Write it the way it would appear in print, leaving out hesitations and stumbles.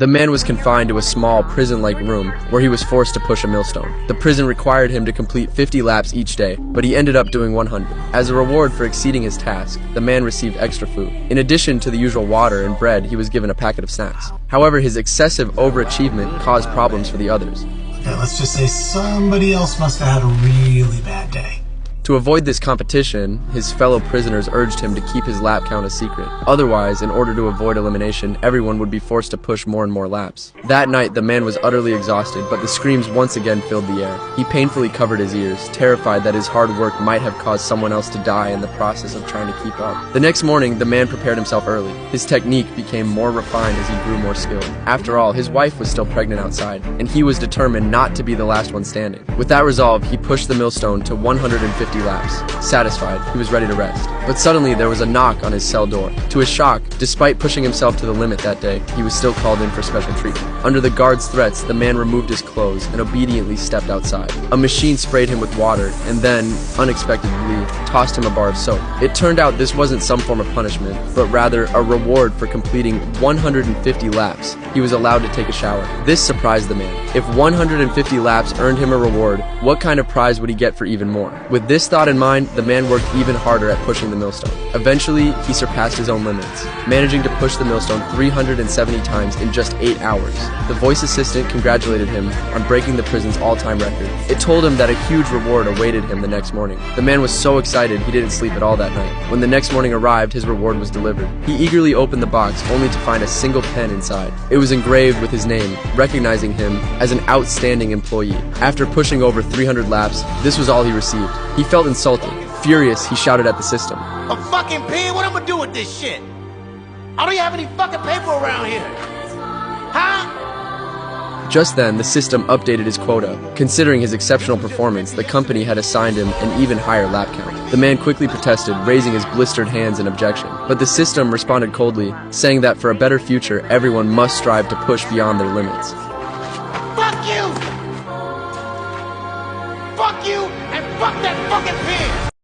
The man was confined to a small, prison-like room where he was forced to push a millstone. The prison required him to complete 50 laps each day, but he ended up doing 100. As a reward for exceeding his task, the man received extra food. In addition to the usual water and bread, he was given a packet of snacks. However, his excessive overachievement caused problems for the others. Okay, let's just say somebody else must have had a really bad day. To avoid this competition, his fellow prisoners urged him to keep his lap count a secret. Otherwise, in order to avoid elimination, everyone would be forced to push more and more laps. That night, the man was utterly exhausted, but the screams once again filled the air. He painfully covered his ears, terrified that his hard work might have caused someone else to die in the process of trying to keep up. The next morning, the man prepared himself early. His technique became more refined as he grew more skilled. After all, his wife was still pregnant outside, and he was determined not to be the last one standing. With that resolve, he pushed the millstone to 150 laps. Satisfied, he was ready to rest. But suddenly there was a knock on his cell door. To his shock, despite pushing himself to the limit that day, he was still called in for special treatment. Under the guard's threats, the man removed his clothes and obediently stepped outside. A machine sprayed him with water and then, unexpectedly, tossed him a bar of soap. It turned out this wasn't some form of punishment, but rather a reward for completing 150 laps. He was allowed to take a shower. This surprised the man. If 150 laps earned him a reward, what kind of prize would he get for even more? With this thought in mind, the man worked even harder at pushing the millstone. Eventually, he surpassed his own limits, managing to push the millstone 370 times in just 8 hours. The voice assistant congratulated him on breaking the prison's all-time record. It told him that a huge reward awaited him the next morning. The man was so excited he didn't sleep at all that night. When the next morning arrived, his reward was delivered. He eagerly opened the box, only to find a single pen inside. It was engraved with his name, recognizing him as an outstanding employee. After pushing over 300 laps, this was all he received. He felt insulted. Furious, he shouted at the system. A fucking pin? What I'm gonna do with this shit? I don't even have any fucking paper around here. Huh? Just then, the system updated his quota. Considering his exceptional performance, the company had assigned him an even higher lap count. The man quickly protested, raising his blistered hands in objection. But the system responded coldly, saying that for a better future, everyone must strive to push beyond their limits. Fuck you! Fuck you and fuck that fucking pin!